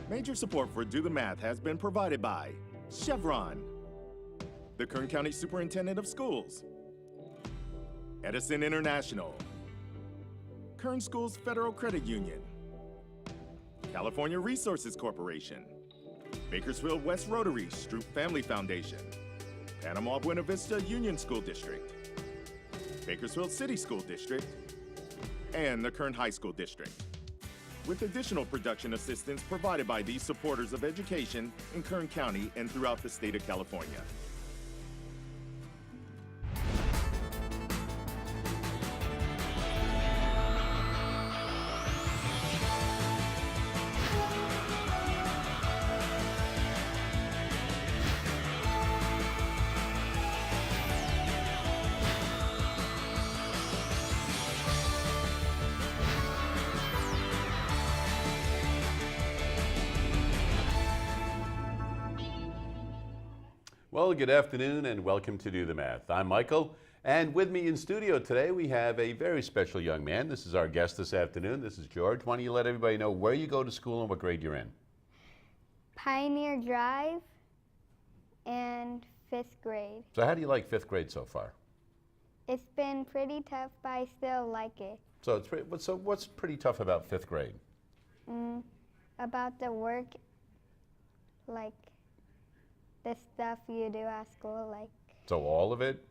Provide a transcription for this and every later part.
Major support for Do the Math has been provided by Chevron, the Kern County Superintendent of Schools, Edison International, Kern Schools Federal Credit Union, California Resources Corporation, Bakersfield West Rotary Stroop Family Foundation, Panama Buena Vista Union School District, Bakersfield City School District, and the Kern High School District, with additional production assistance provided by these supporters of education in Kern County and throughout the state of California. Well, good afternoon and welcome to Do the Math. I'm Michael, and with me in studio today we have a very special young man. This is our guest this afternoon. This is George. Why don't you let everybody know where you go to school and what grade you're in? Pioneer Drive and 5th grade. So how do you like 5th grade so far? It's been pretty tough, but I still like it. So what's pretty tough about 5th grade? About the work, like the stuff you do at school, like. So all of it?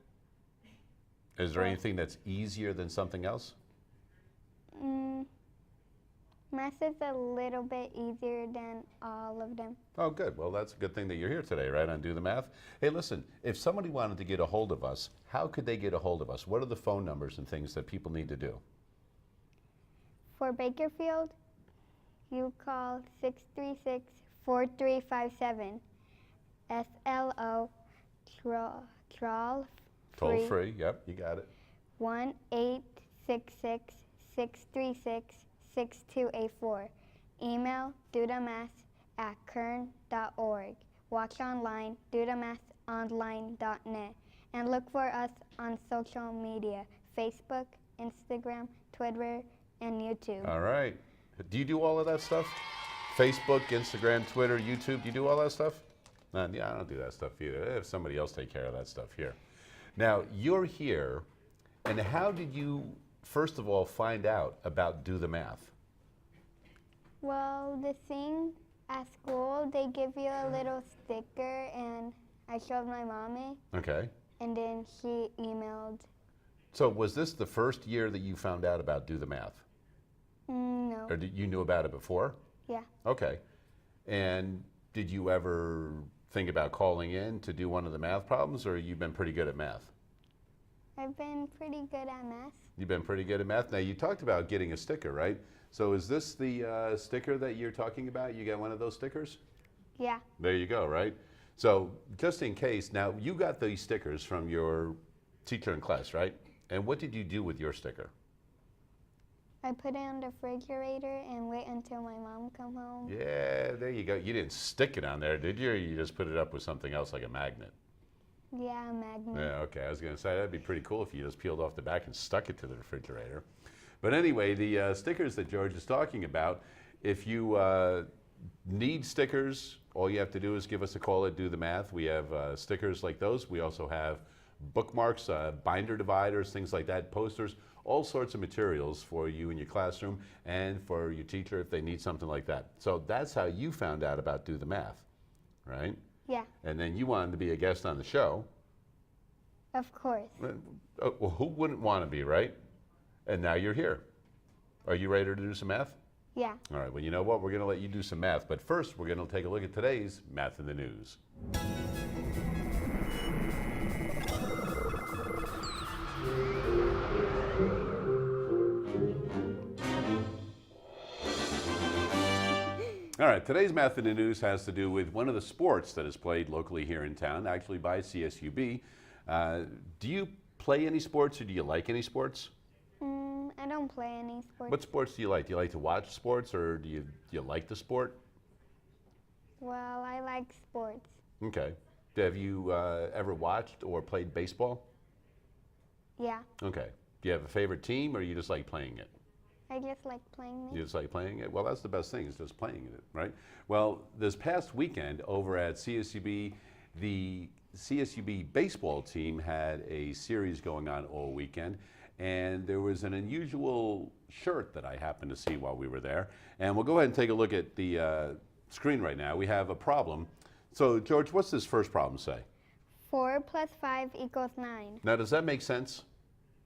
Is there anything that's easier than something else? Math is a little bit easier than all of them. Oh, good. Well, that's a good thing that you're here today, right, on Do the Math. Hey, listen, if somebody wanted to get a hold of us, how could they get a hold of us? What are the phone numbers and things that people need to do? For Bakersfield, you call 636-4357. SLO Toll free, yep, you got it. 1-866-636-6284. Email dothemath@kern.org. Watch online, dothemathonline.net. And look for us on social media, Facebook, Instagram, Twitter, and YouTube. All right. Do you do all of that stuff? Facebook, Instagram, Twitter, YouTube, do you do all that stuff? Yeah, I don't do that stuff either. If somebody else take care of that stuff here. Now, you're here, and how did you, first of all, find out about Do the Math? Well, the thing at school, they give you a little sticker, and I showed my mommy. Okay. And then she emailed. So was this the first year that you found out about Do the Math? No. Or you knew about it before? Yeah. Okay. And did you ever think about calling in to do one of the math problems, or you've been pretty good at math? I've been pretty good at math. You've been pretty good at math. Now, you talked about getting a sticker, right? So is this the sticker that you're talking about? You got one of those stickers? Yeah. There you go, right? So just in case, now you got these stickers from your teacher in class, right? And what did you do with your sticker? I put it on the refrigerator and wait until my mom come home. Yeah, there you go. You didn't stick it on there, did you? Or you just put it up with something else like a magnet? Yeah, a magnet. Yeah, okay. I was going to say, that'd be pretty cool if you just peeled off the back and stuck it to the refrigerator. But anyway, the stickers that George is talking about, if you need stickers, all you have to do is give us a call at Do the Math. We have stickers like those. We also have bookmarks, binder dividers, things like that, posters, all sorts of materials for you in your classroom and for your teacher if they need something like that. So that's how you found out about Do the Math, right? Yeah. And then you wanted to be a guest on the show. Of course. Well, who wouldn't want to be, right? And now you're here. Are you ready to do some math? Yeah. All right, well, you know what? We're going to let you do some math, but first we're going to take a look at today's Math in the News. All right, today's Math in the News has to do with one of the sports that is played locally here in town, actually by CSUB. Do you play any sports, or do you like any sports? I don't play any sports. What sports do you like? Do you like to watch sports, or do you like the sport? Well, I like sports. Okay. Have you ever watched or played baseball? Yeah. Okay. Do you have a favorite team, or you just like playing it? I just like playing You it. just like playing it? Well, that's the best thing, is just playing it, right? Well, this past weekend over at CSUB, the CSUB baseball team had a series going on all weekend, and there was an unusual shirt that I happened to see while we were there. And we'll go ahead and take a look at the screen right now. We have a problem. So, George, what's this first problem say? 4 plus 5 equals 9. Now, does that make sense?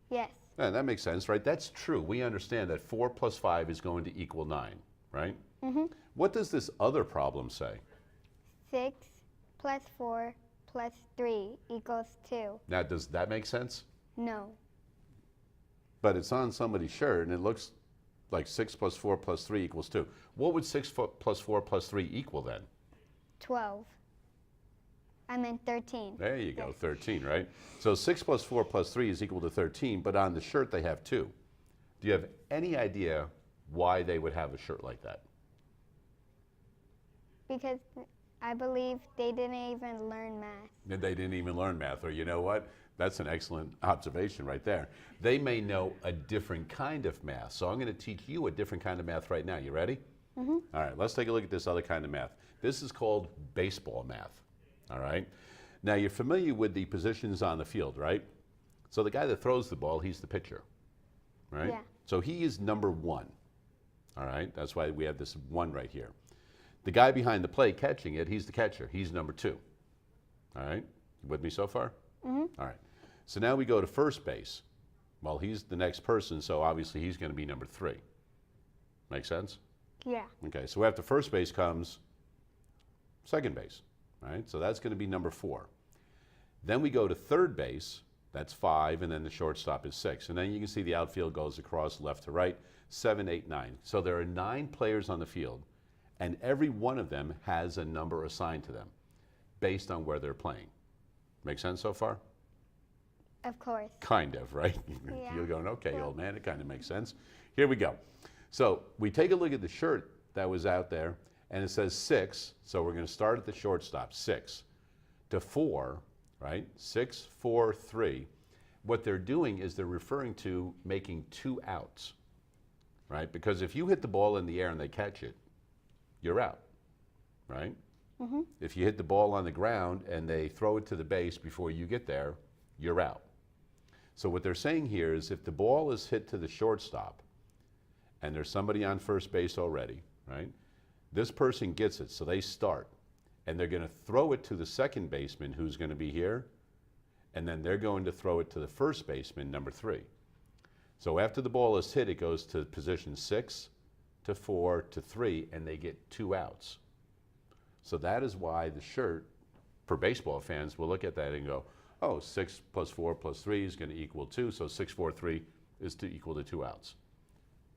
Yes. Yeah, that makes sense, right? That's true. We understand that 4 plus 5 is going to equal 9, right? Mm-hmm. What does this other problem say? 6 plus 4 plus 3 equals 2. Now, does that make sense? No. But it's on somebody's shirt, and it looks like 6 plus 4 plus 3 equals 2. What would 6 plus 4 plus 3 equal then? 12. I meant 13. There you go, Yes. 13, right? So 6 plus 4 plus 3 is equal to 13, but on the shirt they have 2. Do you have any idea why they would have a shirt like that? Because I believe they didn't even learn math. That they didn't even learn math, or you know what? That's an excellent observation right there. They may know a different kind of math, so I'm going to teach you a different kind of math right now. You ready? Mm-hmm. All right, let's take a look at this other kind of math. This is called baseball math. All right. Now you're familiar with the positions on the field, right? So the guy that throws the ball, he's the pitcher, right? Yeah. So he is number 1. All right. That's why we have this 1 right here. The guy behind the plate catching it, he's the catcher. He's number 2. All right. You with me so far? Mm-hmm. All right. So now we go to first base. Well, he's the next person, so obviously he's going to be number 3. Make sense? Yeah. Okay. So after first base comes second base. Right? So that's going to be number 4. Then we go to third base, that's 5, and then the shortstop is 6. And then you can see the outfield goes across left to right, 7, 8, 9. So there are 9 players on the field, and every one of them has a number assigned to them based on where they're playing. Make sense so far? Of course. Kind of, right? Yeah. You're going, okay, Well- old man, it kind of makes sense. Here we go. So we take a look at the shirt that was out there, and it says 6, so we're going to start at the shortstop, 6 to 4, right? 6, 4, 3. What they're doing is they're referring to making 2 outs, right? Because if you hit the ball in the air and they catch it, you're out, right? Mm-hmm. If you hit the ball on the ground and they throw it to the base before you get there, you're out. So what they're saying here is if the ball is hit to the shortstop and there's somebody on first base already, right? This person gets it, so they start, and they're going to throw it to the second baseman, who's going to be here, and then they're going to throw it to the first baseman, number 3. So after the ball is hit, it goes to position 6 to 4 to 3, and they get 2 outs. So that is why the shirt, for baseball fans, will look at that and go, oh, 6 plus 4 plus 3 is going to equal 2, so 6, 4, 3 is to equal to 2 outs.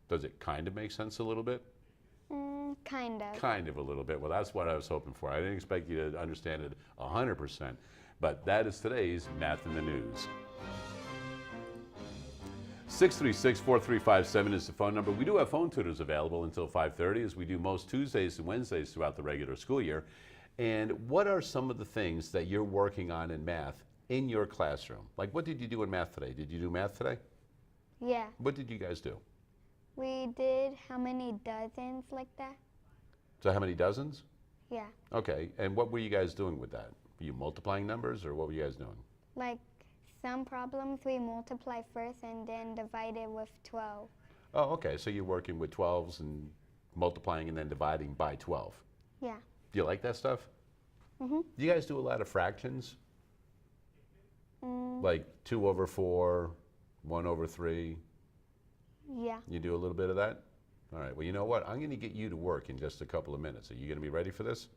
Does it kind of make sense a little bit? Kind of. Kind of a little bit. Well, that's what I was hoping for. I didn't expect you to understand it 100%, but that is today's Math in the News. 636-4357 is the phone number. We do have phone tutors available until 5:30, as we do most Tuesdays and Wednesdays throughout the regular school year. And what are some of the things that you're working on in math in your classroom? Like, what did you do in math today? Did you do math today? Yeah. What did you guys do? We did how many dozens like that? So how many dozens? Yeah. Okay, and what were you guys doing with that? Were you multiplying numbers, or what were you guys doing? Like some problems we multiply first and then divide it with 12. Oh, okay, so you're working with 12s and multiplying and then dividing by 12. Yeah. Do you like that stuff? Mm-hmm. Do you guys do a lot of fractions? Like 2 over 4, 1 over 3? Yeah. You do a little bit of that? All right, well, you know what? I'm going to get you to work in just a couple of minutes. Are you going to be ready for this?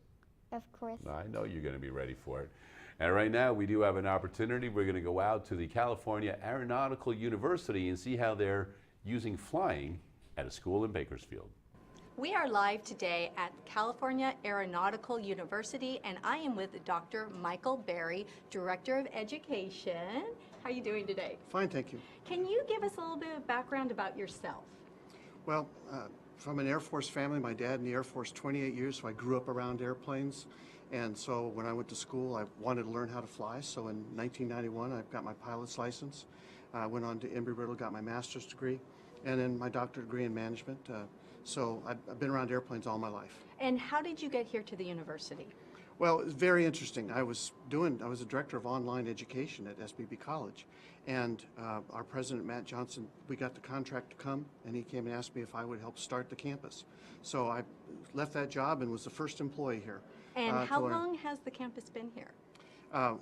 Of course. I know you're going to be ready for it. And right now, we do have an opportunity. We're going to go out to the California Aeronautical University and see how they're using flying at a school in Bakersfield. We are live today at California Aeronautical University, and I am with Dr. Michael Berry, Director of Education. How are you doing today? Fine, thank you. Can you give us a little bit of background about yourself? Well, from an Air Force family, my dad in the Air Force 28 years, so I grew up around airplanes. And so when I went to school, I wanted to learn how to fly. So in 1991, I got my pilot's license. I went on to Embry-Riddle, got my master's degree. and then my doctorate degree in management. So I've been around airplanes all my life. And how did you get here to the university? Well, it's very interesting. I was a director of online education at SBB College, and our president, Matt Johnson, we got the contract to come, and he came and asked me if I would help start the campus. So I left that job and was the first employee here. And how long has the campus been here?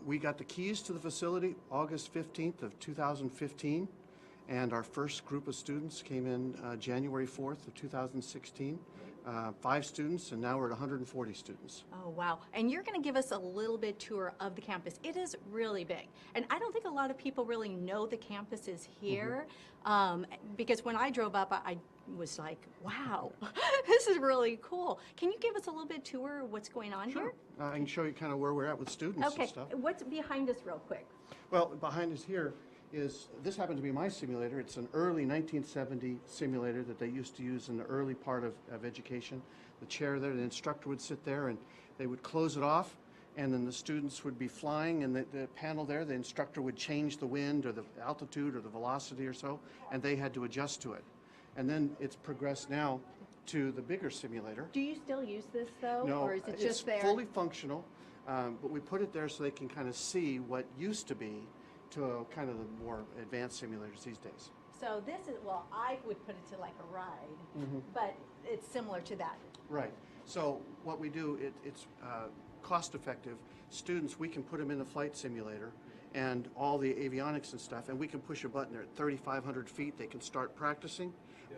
We got the keys to the facility August 15th of 2015, and our first group of students came in January 4th of 2016. 5 students, and now we're at 140 students. Oh, wow. And you're going to give us a little bit tour of the campus. It is really big. And I don't think a lot of people really know the campus is here, because when I drove up, I was like, wow, this is really cool. Can you give us a little bit tour of what's going on here? I can show you kind of where we're at with students Okay. and stuff. What's behind us real quick? Well, behind us here is, this happened to be my simulator. It's an early 1970 simulator that they used to use in the early part of education. The chair there, the instructor would sit there and they would close it off, and then the students would be flying, and the panel there, the instructor would change the wind or the altitude or the velocity or so, and they had to adjust to it. And then it's progressed now to the bigger simulator. Do you still use this though? No, Or is it just there? it's fully functional, but we put it there so they can kind of see what used to be to kind of the more advanced simulators these days. So this is, well, I would put it to like a ride, but it's similar to that. Right. So what we do, it's cost effective. Students, we can put them in the flight simulator and all the avionics and stuff, and we can push a button there at 3,500 feet. They can start practicing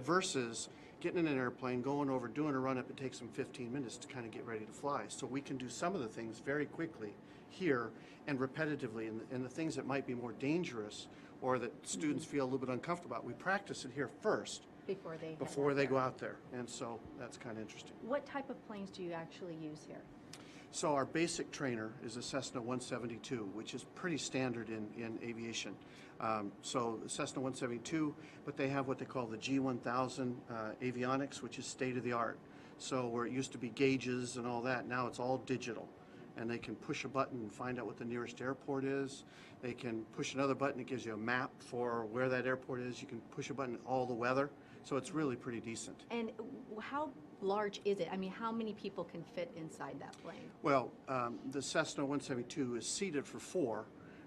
versus getting in an airplane, going over, doing a run-up. It takes them 15 minutes to kind of get ready to fly. So we can do some of the things very quickly here and repetitively, and the things that might be more dangerous or that students feel a little bit uncomfortable about, we practice it here first Before they go out there. And so that's kind of interesting. What type of planes do you actually use here? So our basic trainer is a Cessna 172, which is pretty standard in aviation. So the Cessna 172, but they have what they call the G1000 avionics, which is state of the art. So where it used to be gauges and all that, now it's all digital. And they can push a button and find out what the nearest airport is. They can push another button, it gives you a map for where that airport is. You can push a button, all the weather. So it's really pretty decent. And how large is it? I mean, how many people can fit inside that plane? Well, the Cessna 172 is seated for 4,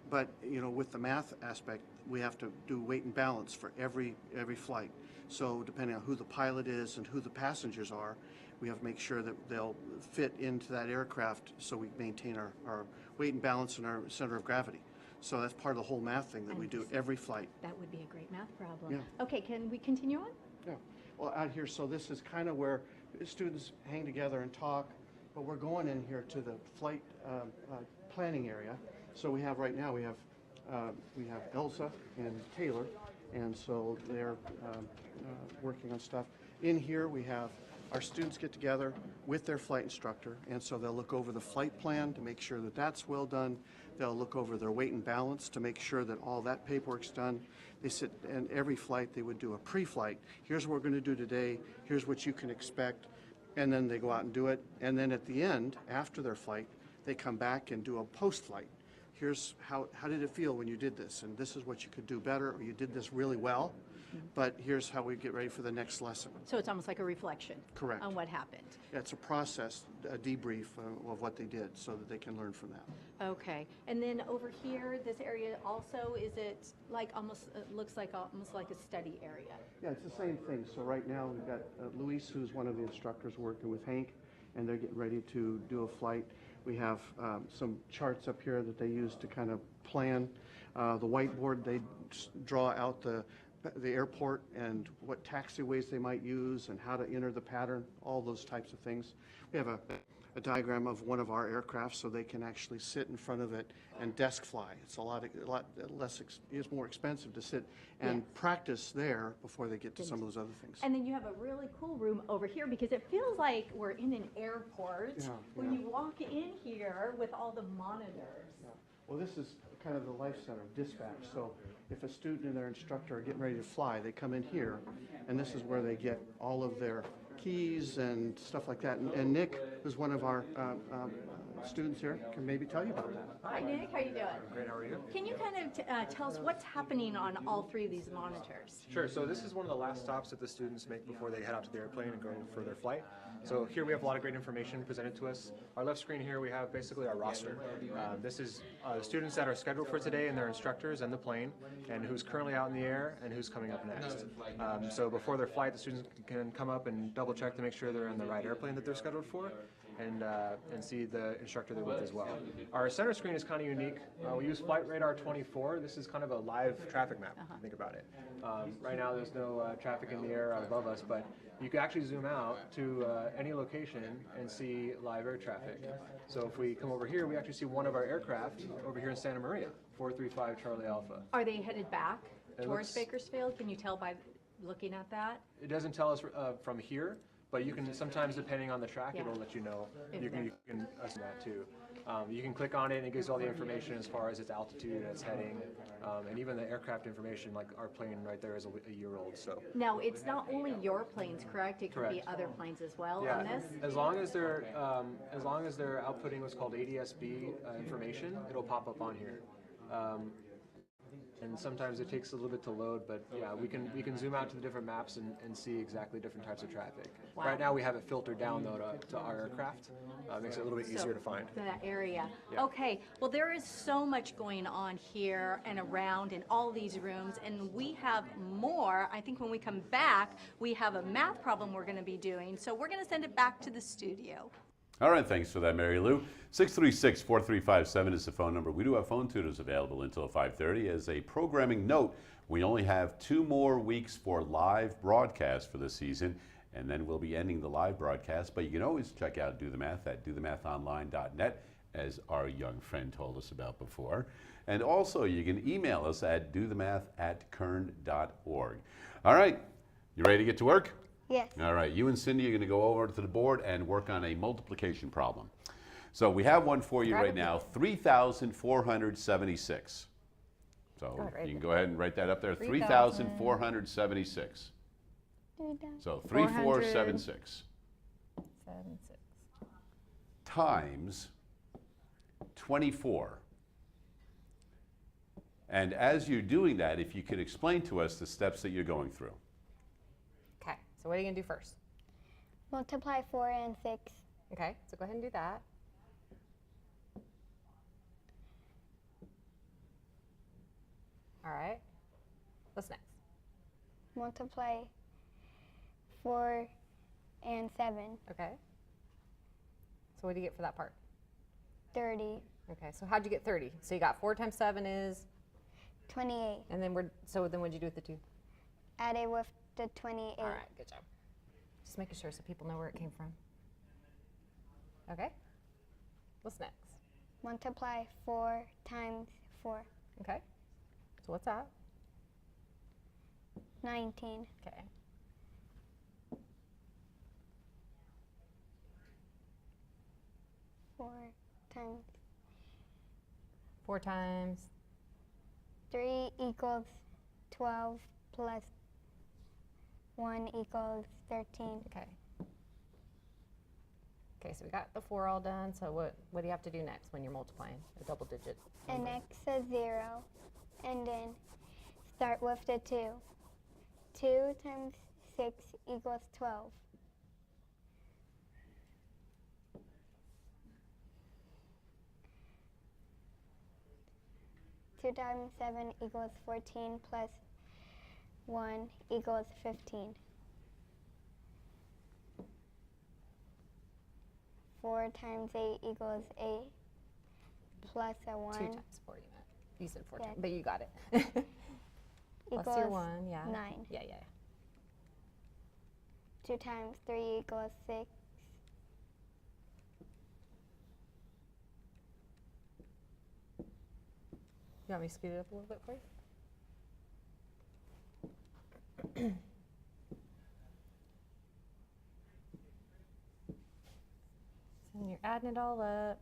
but with the math aspect, we have to do weight and balance for every flight. So depending on who the pilot is and who the passengers are, we have to make sure that they'll fit into that aircraft so we maintain our weight and balance and our center of gravity. So that's part of the whole math thing that we do every flight. That would be a great math problem. Yeah. Okay, can we continue on? Yeah. Well, out here, so this is kind of where students hang together and talk, but we're going in here to the flight planning area. So we have right now, we have Elsa and Taylor, and so they're working on stuff. In here, we have our students get together with their flight instructor, and so they'll look over the flight plan to make sure that that's well done. They'll look over their weight and balance to make sure that all that paperwork's done. They sit, and every flight they would do a pre-flight. Here's what we're going to do today. Here's what you can expect. And then they go out and do it. And then at the end, after their flight, they come back and do a post-flight. Here's how did it feel when you did this? And this is what you could do better, or you did this really well. But here's how we get ready for the next lesson. So it's almost like a reflection. Correct. On what happened. Yeah, it's a process, a debrief of what they did so that they can learn from that. Okay. And then over here, this area also, is it like almost, it looks like almost like a study area? Yeah, it's the same thing. So right now we've got Luis, who's one of the instructors, working with Hank, and they're getting ready to do a flight. We have some charts up here that they use to kind of plan. The whiteboard, they draw out the airport and what taxiways they might use and how to enter the pattern, all those types of things. We have a diagram of one of our aircraft so they can actually sit in front of it and desk fly. It's a lot less, it's more expensive to sit and practice there before they get to some of those other things. And then you have a really cool room over here because it feels like we're in an airport when you walk in here with all the monitors. Yeah. Well, this is kind of the life center, dispatch. So if a student and their instructor are getting ready to fly, they come in here, and this is where they get all of their keys and stuff like that. And Nick, who's one of our students here can maybe tell you about that. Hi, Nick. How you doing? Great, how are you? Can you kind of tell us what's happening on all three of these monitors? Sure, so this is one of the last stops that the students make before they head out to the airplane and go for their flight. So here we have a lot of great information presented to us. Our left screen here we have basically our roster. This is the students that are scheduled for today and their instructors and the plane, and who's currently out in the air and who's coming up next. So before their flight, the students can come up and double check to make sure they're in the right airplane that they're scheduled for, and see the instructor they're with as well. Our center screen is kind of unique. We use Flight Radar 24. This is kind of a live traffic map, if you think about it. Right now there's no traffic in the air above us, but you can actually zoom out to any location and see live air traffic. So if we come over here, we actually see one of our aircraft over here in Santa Maria, 435 Charlie Alpha. Are they headed back It towards looks- Bakersfield? Can you tell by looking at that? It doesn't tell us from here, but you can sometimes, depending on the track, Yeah. it'll let you know. If You can assume that too. You can click on it and it gives all the information as far as its altitude and its heading, and even the aircraft information. Like our plane right there is a year old. So Now, it's not only your planes, correct? It could be Correct. other planes as well yeah, on this? as long as they're outputting what's called ADS-B information, it'll pop up on here. And sometimes it takes a little bit to load, but yeah, we can zoom out to the different maps and see exactly different types of traffic. Wow. Right now we have it filtered down though to our aircraft. Makes it a little bit easier to find. That area. Yeah. Okay, well, there is so much going on here and around in all these rooms, and we have more. I think when we come back, we have a math problem we're going to be doing, so we're going to send it back to the studio. All right, thanks for that, Marylou. 636-4357 is the phone number. We do have phone tutors available until 5:30. As a programming note, we only have 2 more weeks for live broadcast for this season, and then we'll be ending the live broadcast. But you can always check out Do the Math at dothemathonline.net, as our young friend told us about before. And also, you can email us at dothemath@kern.org. All right, you ready to get to work? Yes. All right, you and Cindy are going to go over to the board and work on a multiplication problem. So we have one for you right now, 3,476. So ahead, write you can it. go ahead and write that up there, 3,000. 3,476. 3,000. So 3476 7, 6. times 24. And as you're doing that, if you could explain to us the steps that you're going through. Okay, so what are you going to do first? Multiply 4 and 6. Okay, so go ahead and do that. All right. What's next? Multiply 4 and 7. Okay. So what do you get for that part? 30. Okay, so how'd you get 30? So you got 4 times 7 is, 28. and then what'd you do with the 2? Add it with the 28. All right, good job. Just making sure so people know where it came from. Okay. What's next? Multiply 4 times 4. Okay. So what's that? 19. Okay. Four times 4 times 3 equals 12 plus 1 equals 13. Okay. Okay, so we got the 4 all done. So what do you have to do next when you're multiplying a double digit? And next a 0. And then start with the 2. 2 times 6 equals 12. Two times 7 equals 14 plus 1 equals 15. 4 times 8 equals 8 plus a 1 2 times 4, you meant. You said 4 Yeah. times, but you got it. Plus equals your 1, yeah. 9. Yeah, yeah. 2 times 3 equals 6. You want me to scoot it up a little bit for you? So then you're adding it all up.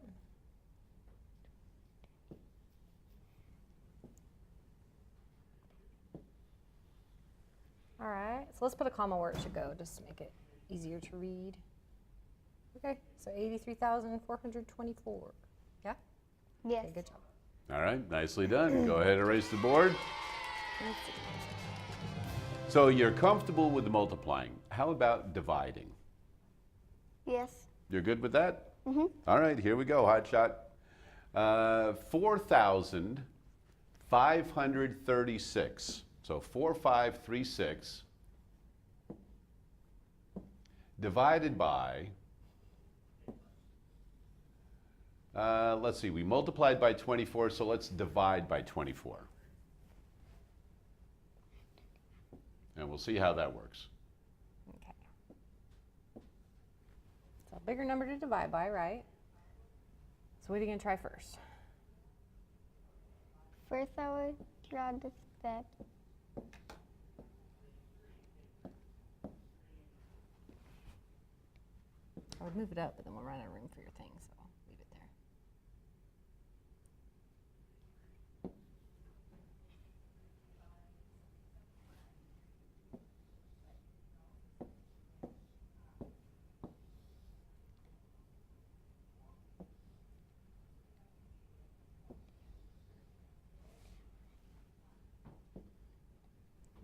All right, so let's put a comma where it should go, just to make it easier to read. Okay, so 83,424. Yeah? Yes. Okay, good job. All right, nicely done. Go ahead and erase the board. Let's see. So you're comfortable with the multiplying. How about dividing? Yes. You're good with that? Mm-hmm. All right, here we go, Hotshot. 4,536. So 4536 divided by, let's see, we multiplied by 24, so let's divide by 24. And we'll see how that works. Okay. So a bigger number to divide by, right? So what are you going to try first? First, I would draw the steps. I would move it up, but then we'll run out of room for your thing, so leave it there.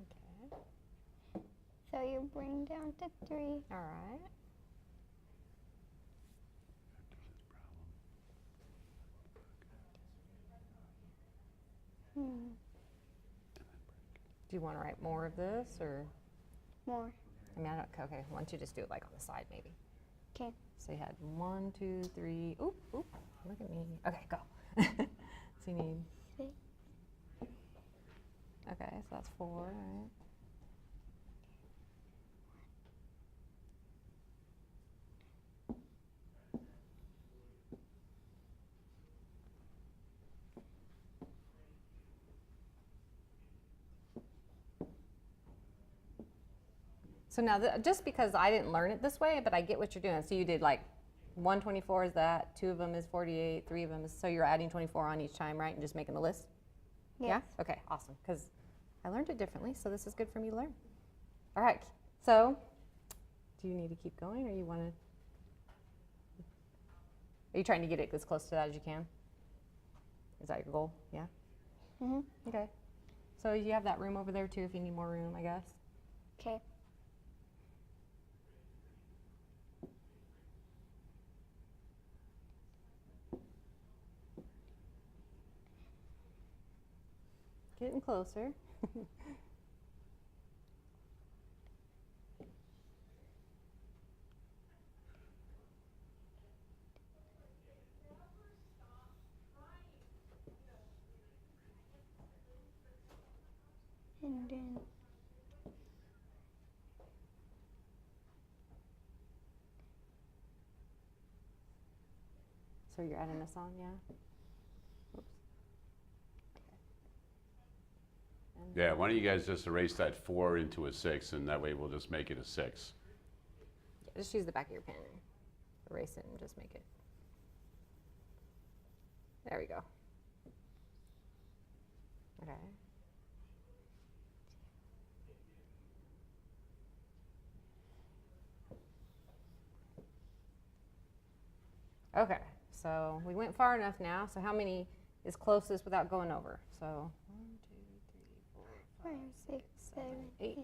Okay. So you bring down to 3. All right. Do you want to write more of this, or? More. I mean, I don't, okay, why don't you just do it like on the side, maybe? Okay. So you had 1, 2, 3, oop, look at me. Okay, go. So you need, 6. okay, so that's 4, right? So now, just because I didn't learn it this way, but I get what you're doing. So you did like 124 is that, 2 of them is 48, 3 of them is, so you're adding 24 on each time, right? And just making a list? Yes. Yeah? Okay, awesome. Because I learned it differently, so this is good for me to learn. All right, so do you need to keep going, or you want to? Are you trying to get it as close to that as you can? Is that your goal? Yeah? Mm-hmm. Okay. So you have that room over there too if you need more room, I guess. Okay. Getting closer. And then So you're adding this on, yeah? Oops. And Yeah, why don't you guys just erase that 4 into a 6, and that way we'll just make it a 6. yeah, just use the back of your pen and erase it and just make it. There we go. Okay. Okay, so we went far enough now. So how many is closest without going over? So 1, 2, 3, 4, 5, 6, 7, 8.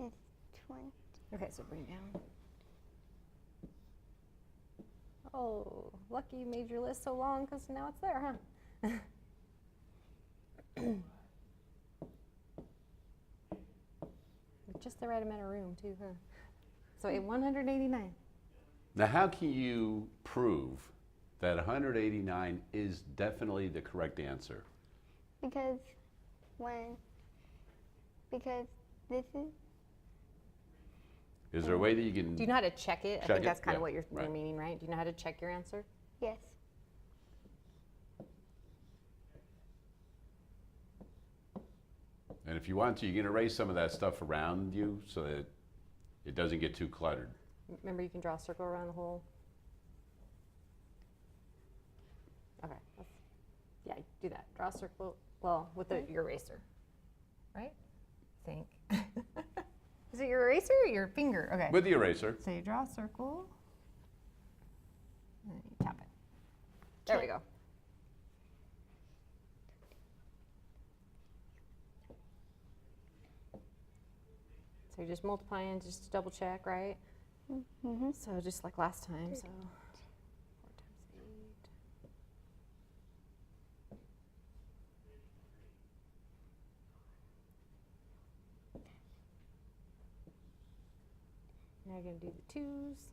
8. It's 20. Okay, so bring it down. Oh, lucky you made your list so long because now it's there, huh? With just the right amount of room, too, huh? So at 189. Now, how can you prove that 189 is definitely the correct answer? Because this is, Is there a way that you can? Do you know how to check it? I Check think it? that's kind of Yeah, what you're right. meaning, right? Do you know how to check your answer? yes. if you want to, you can erase some of that stuff around you so that it doesn't get too cluttered. Remember, you can draw a circle around the hole. Okay. Yeah, do that. Draw a circle. Well, with your eraser, right? I think. Is it your eraser or your finger? Okay. With the eraser. So you draw a circle. And then you tap it. There we go. So you're just multiplying just to double check, right? Mm-hmm. So just like last time, so 4 times 8. Now you're going to do the 2's.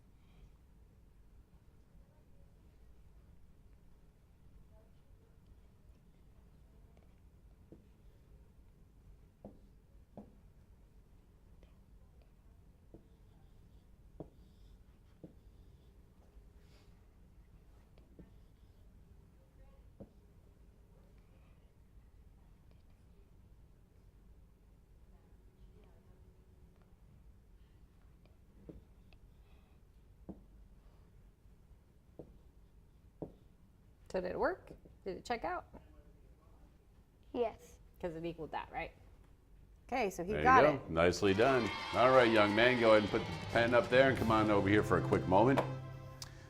So did it work? Did it check out? Yes. Because it equaled that, right? Okay, so he There got you it. go. Nicely done. All right, young man, go ahead and put the pen up there and come on over here for a quick moment.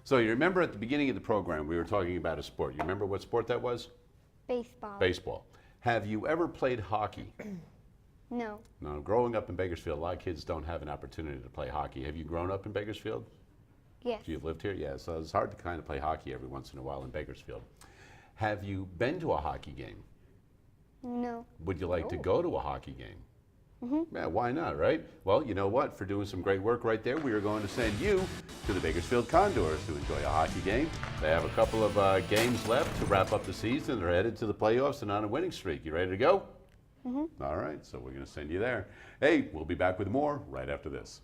So you remember at the beginning of the program, we were talking about a sport. You remember what sport that was? Baseball. Baseball. Have you ever played hockey? No. No, growing up in Bakersfield, a lot of kids don't have an opportunity to play hockey. Have you grown up in Bakersfield? Yes. You've lived here? Yeah, so it's hard to kind of play hockey every once in a while in Bakersfield. Have you been to a hockey game? No. Would you like to go to a hockey game? Mm-hmm. Yeah, why not, right? Well, you know what? For doing some great work right there, we are going to send you to the Bakersfield Condors to enjoy a hockey game. They have a couple of games left to wrap up the season. They're headed to the playoffs and on a winning streak. You ready to go? Mm-hmm. All right, so we're going to send you there. Hey, we'll be back with more right after this.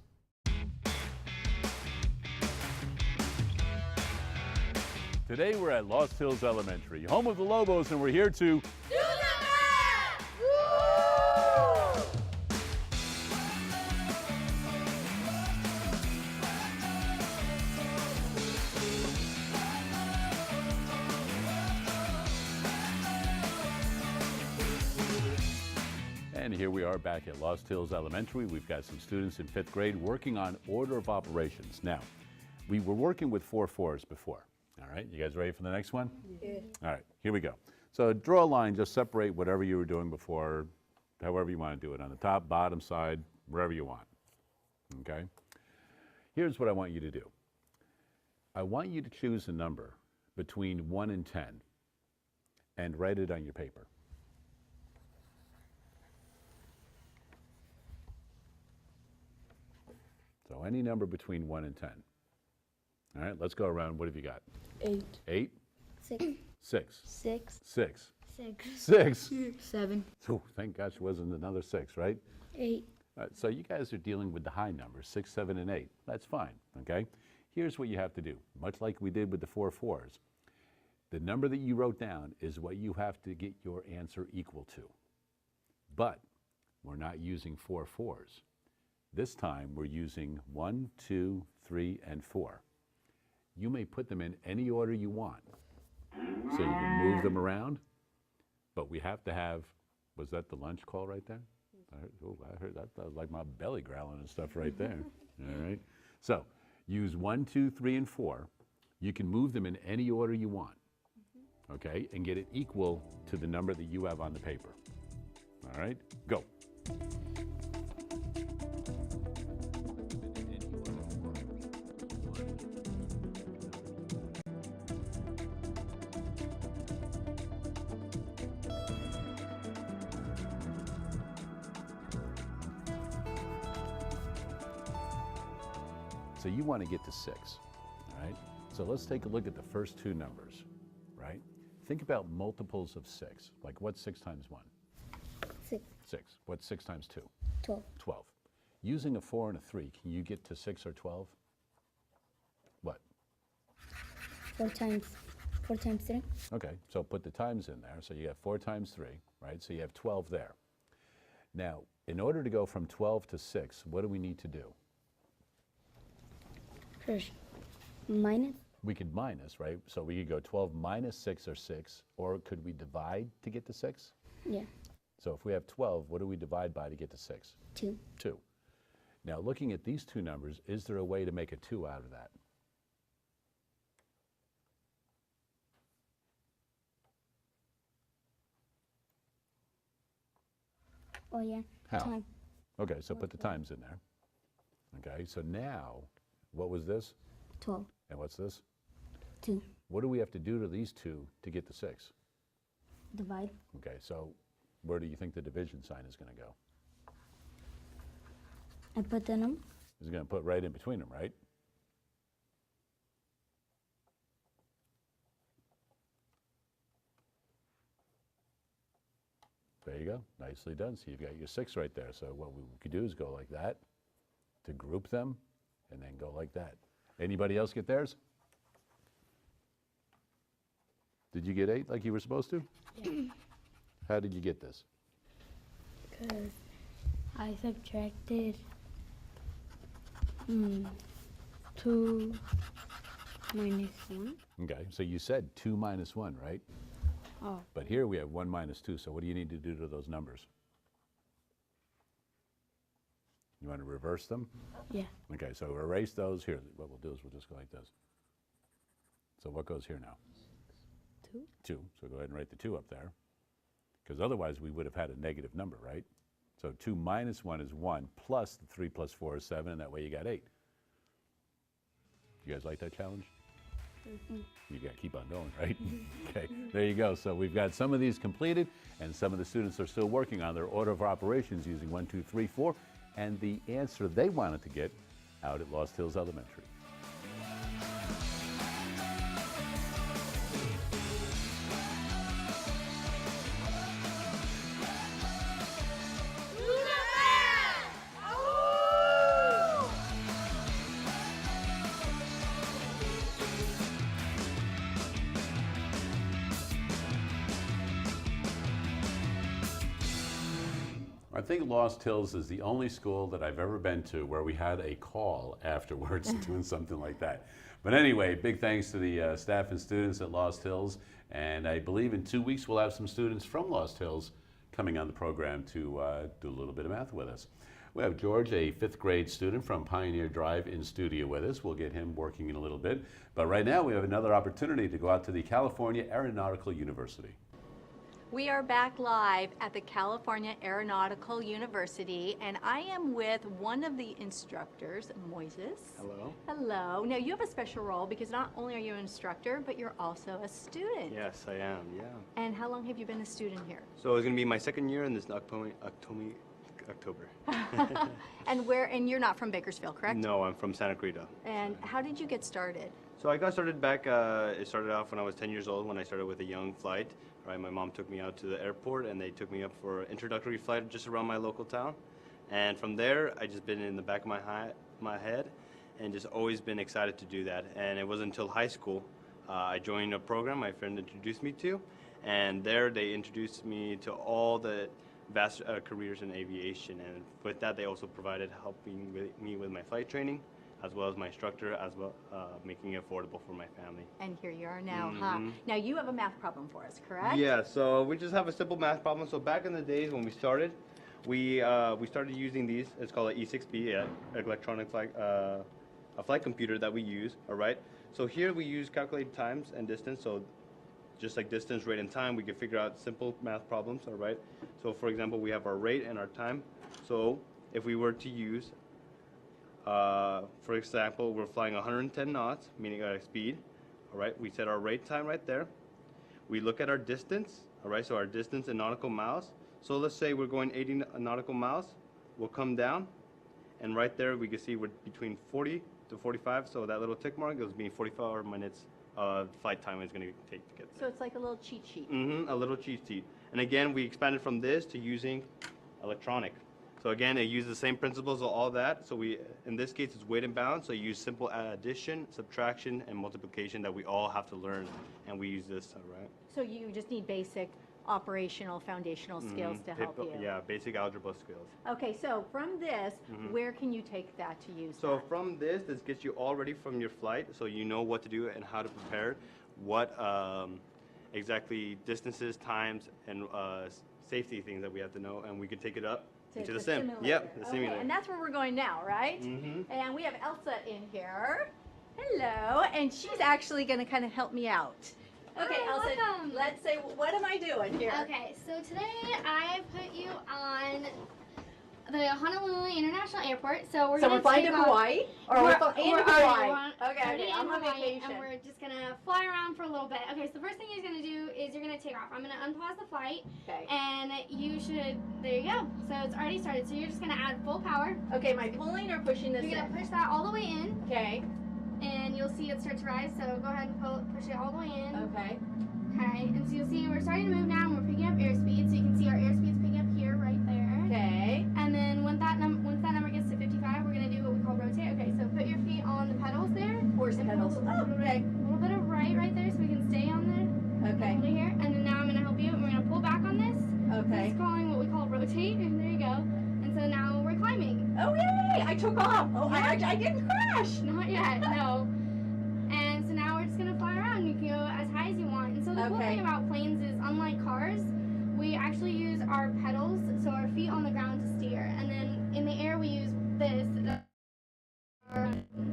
Today we're at Lost Hills Elementary, home of the Lobos, and we're here to Do the math! Woo! And here we are back at Lost Hills Elementary. We've got some students in 5th grade working on order of operations. Now, we were working with 4-4s before. All right, you guys ready for the next one? Yeah. All right, here we go. So draw a line, just separate whatever you were doing before, however you want to do it, on the top, bottom side, wherever you want. Okay? Here's what I want you to do. I want you to choose a number between 1 and 10 and write it on your paper. So any number between 1 and 10. All right, let's go around. What have you got? 8, 8, 6, 6, 6, 6, 6, 6. 7, Oh, thank gosh it wasn't another 6, right? 8, All right, so you guys are dealing with the high numbers, 6, 7, and 8. That's fine, okay? Here's what you have to do. Much like we did with the 4-4s, the number that you wrote down is what you have to get your answer equal to. But we're not using 4-4s. This time we're using 1, 2, 3, and 4. You may put them in any order you want. So you can move them around, but we have to have, was that the lunch call right there? I heard that. That was like my belly growling and stuff right there. All right. So use 1, 2, 3, and 4. You can move them in any order you want. Okay, and get it equal to the number that you have on the paper. All right, go. So you want to get to 6, all right? So let's take a look at the first two numbers, right? Think about multiples of 6. Like what's 6 times 1? 6, 6. What's 6 times 2? 12, 12. Using a 4 and a 3, can you get to 6 or 12? What? 4 times 3, Okay, so put the times in there. So you have 4 times 3, right? So you have 12 there. Now, in order to go from 12 to 6, what do we need to do? First, minus. We could minus, right? So we could go 12 minus 6 or 6, or could we divide to get to 6? Yeah. So if we have 12, what do we divide by to get to 6? 2. 2. Now, looking at these two numbers, is there a way to make a 2 out of that? Oh yeah. How? Time. Okay, so put the times in there. Okay, so now, what was this? 12. And what's this? 2. What do we have to do to these two to get to 6? Divide. Okay, so where do you think the division sign is going to go? I put the number. It's going to put right in between them, right? There you go. Nicely done. So you've got your 6 right there. So what we could do is go like that to group them, and then go like that. Anybody else get theirs? Did you get 8 like you were supposed to? Yeah. How did you get this? Because I subtracted 2 minus 1. Okay, so you said 2 minus 1, right? Oh. But here we have 1 minus 2, so what do you need to do to those numbers? You want to reverse them? Yeah. Okay, so erase those. Here, what we'll do is we'll just go like this. So what goes here now? 2. 2, so go ahead and write the 2 up there. Because otherwise we would have had a negative number, right? So 2 minus 1 is 1, plus the 3 plus 4 is 7, and that way you got 8. You guys like that challenge? You got to keep on going, right? Okay, there you go. So we've got some of these completed, and some of the students are still working on their order of operations using 1, 2, 3, 4, and the answer they wanted to get out at Lost Hills Elementary. I think Lost Hills is the only school that I've ever been to where we had a call afterwards doing something like that. But anyway, big thanks to the staff and students at Lost Hills. And I believe in 2 weeks we'll have some students from Lost Hills coming on the program to do a little bit of math with us. We have George, a 5th grade student from Pioneer Drive, in studio with us. We'll get him working in a little bit. But right now we have another opportunity to go out to the California Aeronautical University. We are back live at the California Aeronautical University, and I am with one of the instructors, Moises. Hello. Hello. Now, you have a special role because not only are you an instructor, but you're also a student. Yes, I am, yeah. And how long have you been a student here? So it's going to be my 2nd year in this October. And you're not from Bakersfield, correct? No, I'm from Santa Cruz. And how did you get started? So I got started back, it started off when I was 10 years old when I started with a young flight. Right, my mom took me out to the airport and they took me up for an introductory flight just around my local town. And from there, I just been in the back of my head and just always been excited to do that. And it wasn't until high school I joined a program my friend introduced me to. And there they introduced me to all the vast careers in aviation. And with that, they also provided helping me with my flight training, as well as my instructor, as well making it affordable for my family. And here you are now, huh? Now you have a math problem for us, correct? Yeah, so we just have a simple math problem. So back in the days when we started, we started using these. It's called an E6B, electronic flight, a flight computer that we use, all right? So here we use calculated times and distance. So just like distance, rate, and time, we can figure out simple math problems, all right? So for example, we have our rate and our time. So if we were to use for example, we're flying 110 knots, meaning our speed, all right? We set our rate time right there. We look at our distance, all right? So our distance in nautical miles. So let's say we're going 80 nautical miles. We'll come down, and right there we can see we're between 40 to 45. So that little tick mark goes being 44 minutes of flight time is going to take to get there. So it's like a little cheat sheet. A little cheat sheet. And again, we expanded from this to using electronic. So again, it uses the same principles of all that. So in this case, it's weight and balance. So you use simple addition, subtraction, and multiplication that we all have to learn. And we use this, all right? So you just need basic operational foundational skills to help you. Yeah, basic algebra skills. Okay, so from this, where can you take that to use So that? from this gets you all ready from your flight, so you know what to do and how to prepare, what exactly distances, times, and safety things that we have to know, and we can take it up into the sim. simulator. Yep, the Okay, simulator. and that's where we're going now, right? And we have Elsa in here. Hello, and she's actually going to kind of help me out. Okay, Hi, Elsa, welcome. let's say, what am I doing here? Okay, so today I put you on the Honolulu International Airport. So we're So gonna we're flying to take off- Hawaii? Or we're flying we're to already- Hawaii? we're Okay, already okay, in I'm on Hawaii, vacation. and we're just gonna fly around for a little bit. Okay, so the first thing you're gonna do is you're gonna take off. I'm gonna unpause the flight, Okay. and you should. There you go. So it's already started. So you're just gonna add full power. Okay, am I pulling or pushing this You're in? gonna push that all the way in, Okay, and you'll see it start to rise. So go ahead and push it all the way in. okay. Okay, and so you'll see we're starting to move now, and we're picking up airspeed. So you can see our airspeed's picking up here, right there. Okay. And then once that number gets to 55, we're gonna do what we call rotate. Okay, so put your feet on the pedals there. Horse And pedals. pull a Oh, okay. little bit of right there, so we can stay on there. Okay. Hold it here, and then now I'm gonna help you, and we're gonna pull back on this. Okay. It's calling what we call rotate, and there you go. And so now we're climbing. Oh, yay! I took off. Oh, I didn't crash. Not yet, no. And so now we're just gonna fly around. You can go as high as you want. And so the cool Okay. thing about planes is, unlike cars, we actually use our pedals, so our feet on the ground to steer. And then in the air we use this.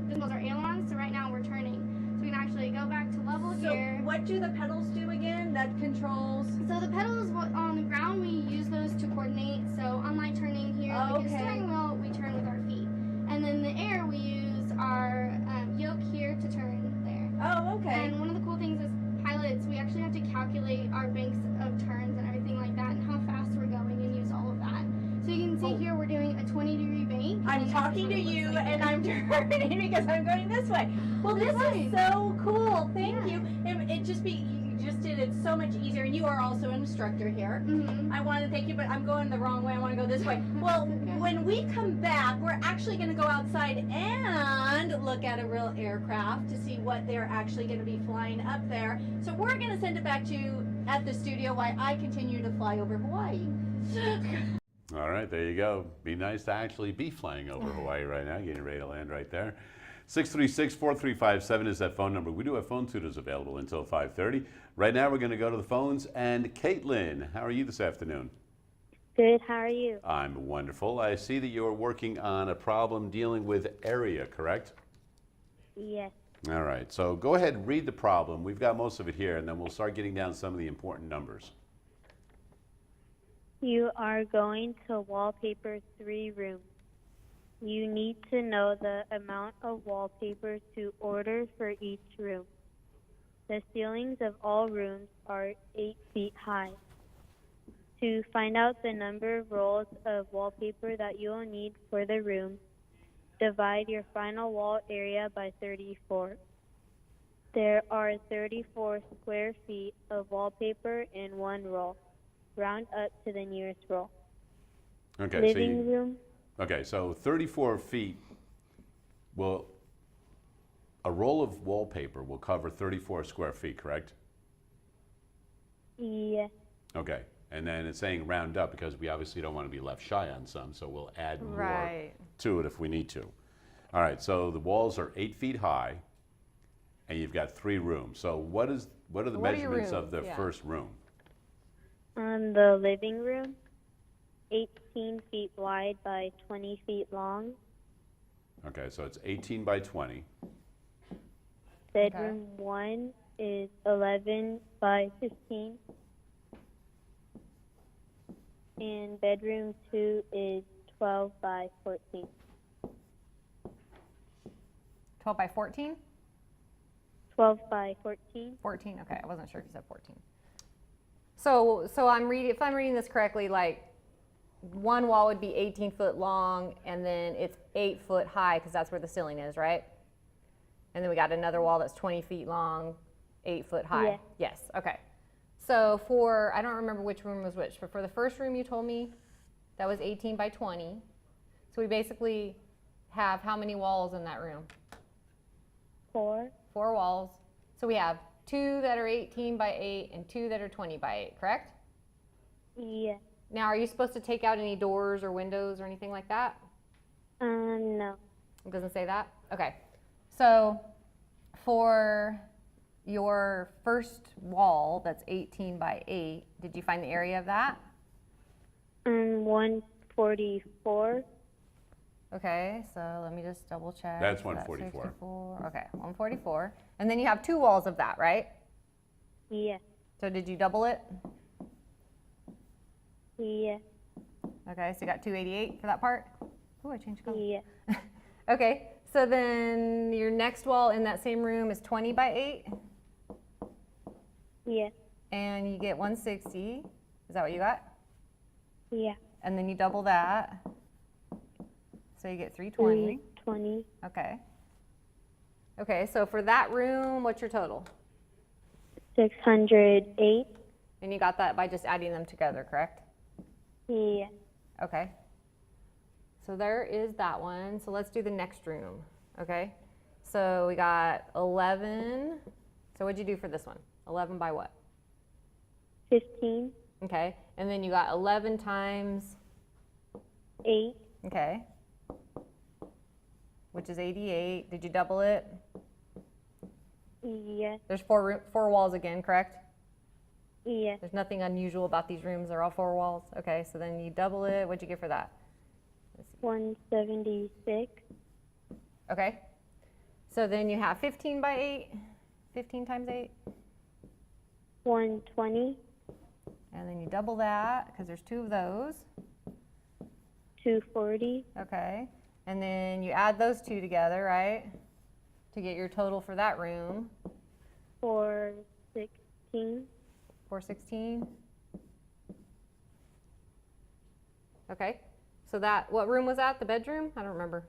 This was our ailerons. So right now we're turning. So we can actually go back to level So here. what do the pedals do again? That controls? So the pedals on the ground, we use those to coordinate. So unlike turning here, like a Okay. steering wheel, we turn with our feet. And then in the air, we use our yoke here to turn there. Oh, okay. And one of the cool things is pilots, we actually have to calculate our banks of turns and everything like that, and how fast we're going, and use all of that. So you can see here we're doing a 20-degree bank. I'm and talking to that's what it you looks like and there. I'm turning because I'm going this way. Well, this is so cool. Thank you. It just you just did it so much easier, and you are also an instructor here. Mhm. I want to thank you, but I'm going the wrong way. I want to go this way. Well, Okay. when we come back, we're actually going to go outside and look at a real aircraft to see what they're actually going to be flying up there. So we're going to send it back to you at the studio while I continue to fly over Hawaii. All right, there you go. Be nice to actually be flying over Hawaii right now, getting ready to land right there. 636-4357 is that phone number. We do have phone tutors available until 5:30. Right now we're going to go to the phones. And Caitlin, how are you this afternoon? Good, how are you? I'm wonderful. I see that you're working on a problem dealing with area, correct? Yes. All right, so go ahead and read the problem. We've got most of it here, and then we'll start getting down some of the important numbers. You are going to wallpaper 3 rooms. You need to know the amount of wallpaper to order for each room. The ceilings of all rooms are 8 feet high. To find out the number of rolls of wallpaper that you will need for the room, divide your final wall area by 34. There are 34 square feet of wallpaper in one roll. Round up to the nearest roll. Okay, Living room, okay, so 34 feet will, a roll of wallpaper will cover 34 square feet, correct? yes. Okay, and then it's saying round up because we obviously don't want to be left shy on some, so we'll add more Right. to it if we need to. All right, so the walls are 8 feet high, and you've got 3 rooms. So what are the What are your measurements of rooms? the Yeah. first room? The living room, 18 feet wide by 20 feet long. Okay, so it's 18 by 20. Bedroom 1 is 11 by 15. And bedroom 2 is 12 by 14. 12 by 14? 12 by 14. 14, okay, I wasn't sure if you said 14. So if I'm reading this correctly, like one wall would be 18 foot long and then it's 8 foot high because that's where the ceiling is, right? And then we got another wall that's 20 feet long, 8 foot high. Yeah. Yes, okay. So I don't remember which room was which, but for the first room you told me that was 18 by 20. So we basically have how many walls in that room? 4. 4 walls. So we have 2 that are 18 by 8 and 2 that are 20 by 8, correct? Yes. Now, are you supposed to take out any doors or windows or anything like that? No. It doesn't say that? Okay. So for your first wall that's 18 by 8, did you find the area of that? 144. Okay, so let me just double check. That's So 144. 64. Okay, 144. And then you have 2 walls of that, right? Yes. So did you double it? Yes. Okay, so you got 288 for that part? Ooh, I changed color. Yes. Okay, so then your next wall in that same room is 20 by 8, Yes. and you get 160. Is that what you got? Yeah. And then you double that, so you get 320. 20. Okay. Okay, so for that room, what's your total? 608. And you got that by just adding them together, correct? Yes. Okay. So there is that one. So let's do the next room, okay? So we got 11. So what'd you do for this one? 11 by what? 15. Okay. And then you got 11 times 8. Okay. Which is 88. Did you double it? Yes. There's four walls again, correct? Yes. There's nothing unusual about these rooms. They're all 4 walls. Okay, so then you double it. What'd you get for that? 176. Okay. So then you have 15 by 8. 15 times 8. 120. And then you double that because there's 2 of those. 240. Okay. And then you add those 2 together, right? To get your total for that room. 416. 416. Okay. So that, what room was that? The bedroom? I don't remember.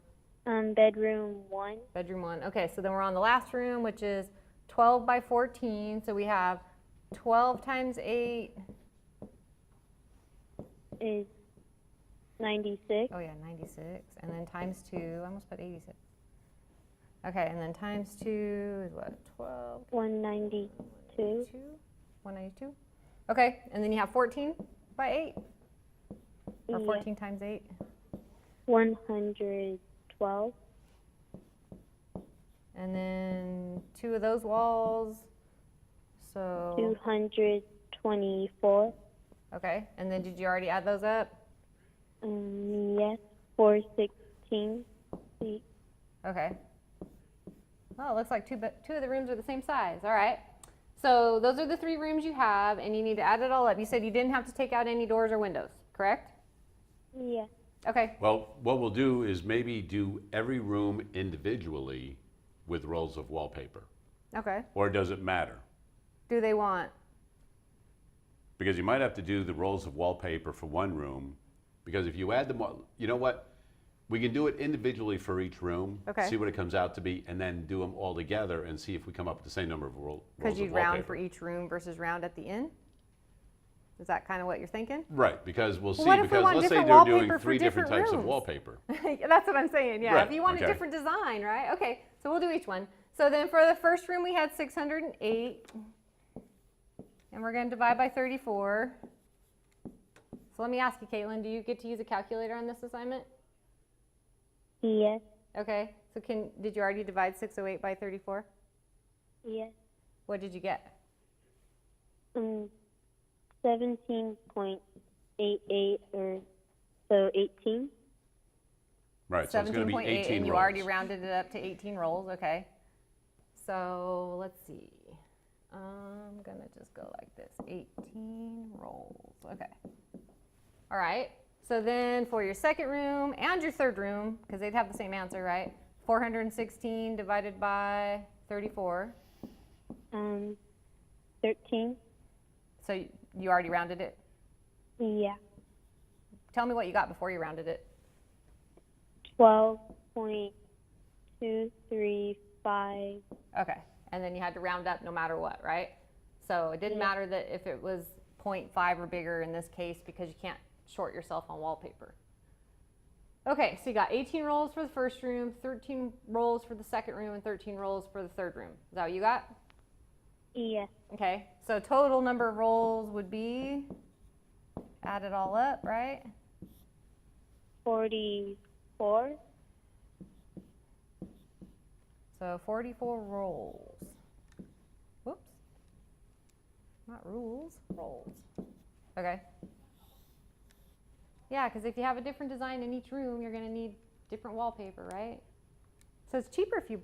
Bedroom 1. Bedroom 1. Okay, so then we're on the last room, which is 12 by 14. So we have 12 times 8. Is 96. Oh yeah, 96. And then times 2. I almost put 86. Okay, and then times 2 is what? 12. 192. 192. Okay, and then you have 14 by 8. Or 14 times 8. 112. And then 2 of those walls. So 224. okay, and then did you already add those up? Yes. 416. Okay. Well, it looks like 2 of the rooms are the same size. All right. So those are the 3 rooms you have, and you need to add it all up. You said you didn't have to take out any doors or windows, correct? Yes. Okay. Well, what we'll do is maybe do every room individually with rolls of wallpaper. Okay. Or does it matter? Do they want? Because you might have to do the rolls of wallpaper for one room, because if you add them all, you know what? We can do it individually for each room, Okay. see what it comes out to be, and then do them all together and see if we come up with the same number of rolls of Because you'd wallpaper. round for each room versus round at the end? Is that kind of what you're thinking? Right, because we'll see, what if we because want let's say different they're doing wallpaper for 3 different different types of rooms? wallpaper. That's what I'm saying, yeah. Right, If you want okay. a different design, right? Okay, so we'll do each one. So then for the first room, we had 608. And we're going to divide by 34. So let me ask you, Caitlin, do you get to use a calculator on this assignment? Yes. Okay, so did you already divide 608 by 34? Yes. What did you get? 17.88 or so 18. Right, so it's going to be 17.8, 18 and you rolls. already rounded it up to 18 rolls, okay. So let's see. I'm going to just go like this, 18 rolls, okay. All right, so then for your second room and your third room, because they'd have the same answer, right? 416 divided by 34. 13. So you already rounded it? Yeah. Tell me what you got before you rounded it. 12.235. Okay, and then you had to round up no matter what, right? So it didn't Yeah. matter that if it was 0.5 or bigger in this case because you can't short yourself on wallpaper. Okay, so you got 18 rolls for the first room, 13 rolls for the second room, and 13 rolls for the third room. Is that what you got? Yes. Okay, so total number of rolls would be add it all up, right? 44. So 44 rolls. Whoops. Not rules, rolls. Okay. Yeah, because if you have a different design in each room, you're going to need different wallpaper, right? So it's cheaper if you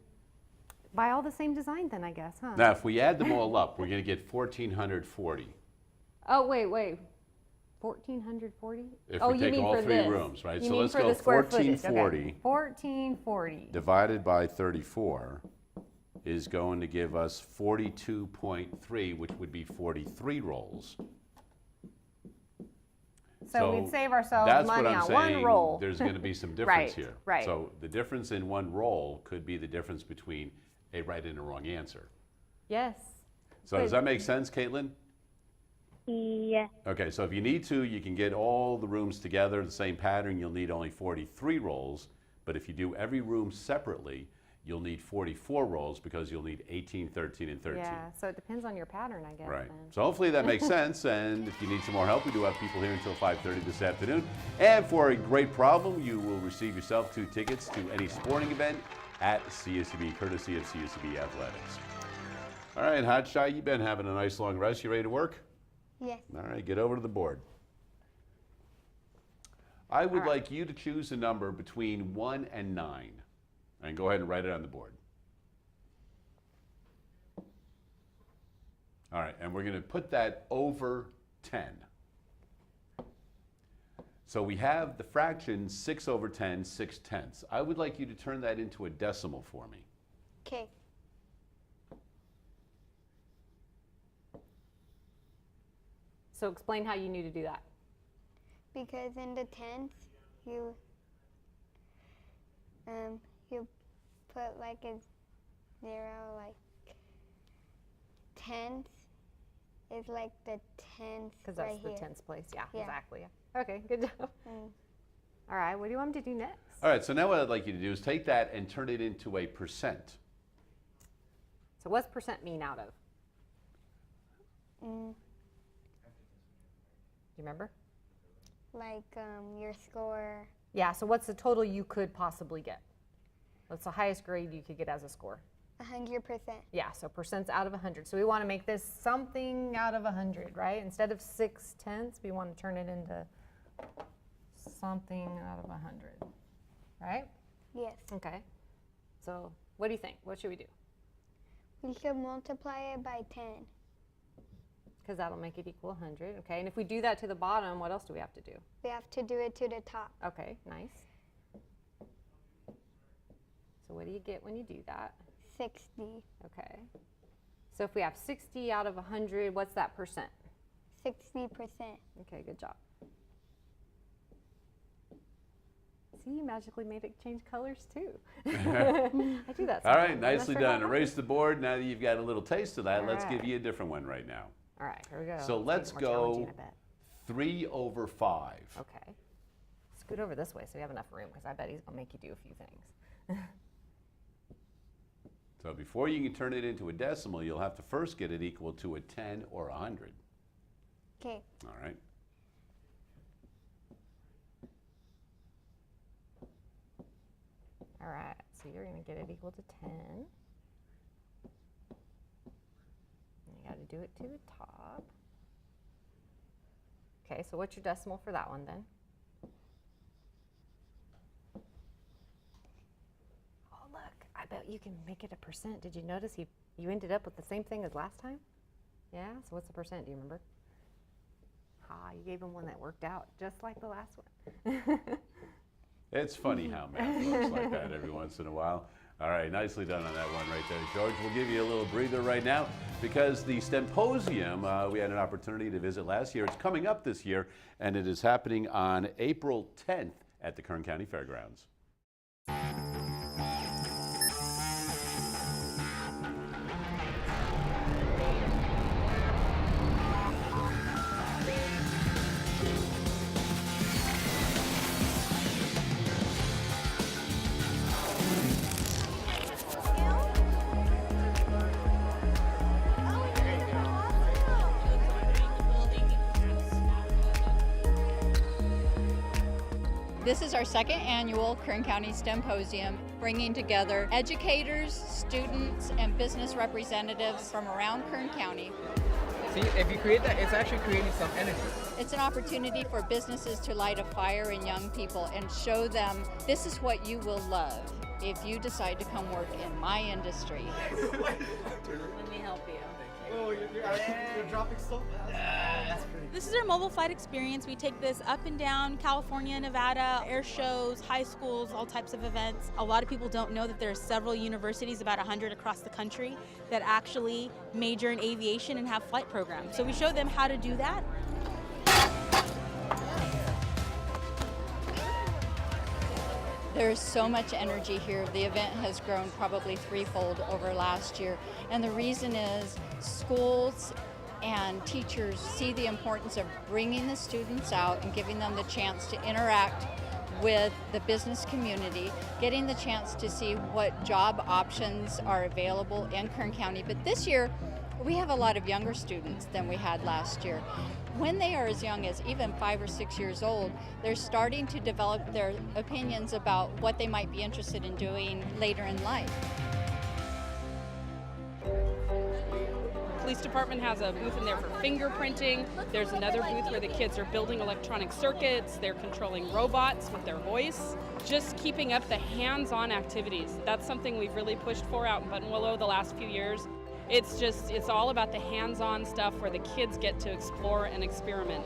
buy all the same design then, I guess, huh? Now, if we add them all up, we're going to get 1,440. Oh, wait. 1,440? If Oh, we you take mean all for three this. rooms, right? You So mean let's for go the square footage. 1,440 Okay. 1,440. divided by 34 is going to give us 42.3, which would be 43 rolls. So we'd save ourselves that's money what I'm on saying. one roll. There's going to be some difference Right, here. right. So the difference in one roll could be the difference between a right and a wrong answer. Yes. So does that make sense, Caitlin? Yeah. Okay, so if you need to, you can get all the rooms together, the same pattern, you'll need only 43 rolls. But if you do every room separately, you'll need 44 rolls because you'll need 18, 13, and 13. Yeah, so it depends on your pattern, I guess. Right. Then. So hopefully that makes sense. And if you need some more help, we do have people here until 5:30 this afternoon. And for a great problem, you will receive yourself 2 tickets to any sporting event at CSUB, courtesy of CSUB Athletics. All right, Hotshot, you've been having a nice long rest. You ready to work? Yes. All right, get over to the board. I would like you to choose a number between 1 and 9. And go ahead and write it on the board. All right, and we're going to put that over 10. So we have the fraction 6 over 10, 6/10. I would like you to turn that into a decimal for me. Okay. So explain how you knew to do that. Because in the tens, you put like a 0, like tens is like the tens Because right that's the here. tens place. Yeah, Yeah. exactly. Okay, good job. All right, what do you want me to do next? All right, so now what I'd like you to do is take that and turn it into a percent. So what's percent mean out of? Do you remember? Like your score. Yeah, so what's the total you could possibly get? What's the highest grade you could get as a score? 100%. Yeah, so percent's out of 100. So we want to make this something out of 100, right? Instead of 6/10, we want to turn it into something out of 100, right? Yes. Okay. So what do you think? What should we do? We should multiply it by 10. Because that'll make it equal 100, okay? And if we do that to the bottom, what else do we have to do? We have to do it to the top. Okay, nice. So what do you get when you do that? 60. Okay. So if we have 60 out of 100, what's that percent? 60%. Okay, good job. See, you magically made it change colors too. I do that sometimes. All right, nicely I forgot done. how- Erase the board. Now that you've got a little taste of that, All let's give right. you a different one right now. All right, here we go. So let's It's gonna be more go challenging, I bet. 3 over 5. Okay. Scoot over this way so we have enough room, because I bet he's going to make you do a few things. So before you can turn it into a decimal, you'll have to first get it equal to a 10 or a 100. Okay. All right. All right, so you're going to get it equal to 10. And you got to do it to the top. Okay, so what's your decimal for that one then? Oh, look, I bet you can make it a percent. Did you notice you ended up with the same thing as last time? Yeah, so what's the percent? Do you remember? Ah, you gave him one that worked out just like the last one. It's funny how math works like that every once in a while. All right, nicely done on that one right there, George. We'll give you a little breather right now because the Symposium, we had an opportunity to visit last year. It's coming up this year, and it is happening on April 10th at the Kern County Fairgrounds. This is our second annual Kern County STEM Podium, bringing together educators, students, and business representatives from around Kern County. See, if you create that, it's actually creating some energy. It's an opportunity for businesses to light a fire in young people and show them this is what you will love if you decide to come work in my industry. Let me help you. Oh, you're dropping so fast. This is our mobile flight experience. We take this up and down California, Nevada, air shows, high schools, all types of events. A lot of people don't know that there are several universities, about 100 across the country, that actually major in aviation and have flight programs. So we show them how to do that. There's so much energy here. The event has grown probably threefold over last year. And the reason is schools and teachers see the importance of bringing the students out and giving them the chance to interact with the business community, getting the chance to see what job options are available in Kern County. But this year, we have a lot of younger students than we had last year. When they are as young as even 5 or 6 years old, they're starting to develop their opinions about what they might be interested in doing later in life. Police department has a booth in there for fingerprinting. There's another booth where the kids are building electronic circuits. They're controlling robots with their voice. Just keeping up the hands-on activities. That's something we've really pushed for out in Buttonwillow the last few years. It's all about the hands-on stuff where the kids get to explore and experiment.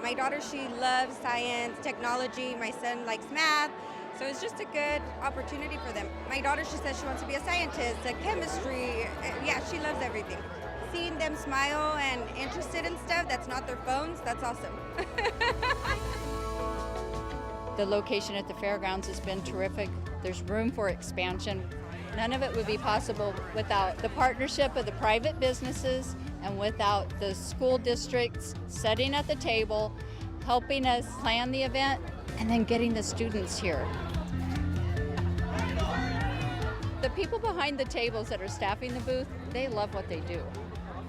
My daughter, she loves science, technology. My son likes math. So it's just a good opportunity for them. My daughter, she says she wants to be a scientist, a chemistry. Yeah, she loves everything. Seeing them smile and interested in stuff that's not their phones, that's awesome. The location at the fairgrounds has been terrific. There's room for expansion. None of it would be possible without the partnership of the private businesses and without the school districts sitting at the table, helping us plan the event, and then getting the students here. The people behind the tables that are staffing the booth, they love what they do.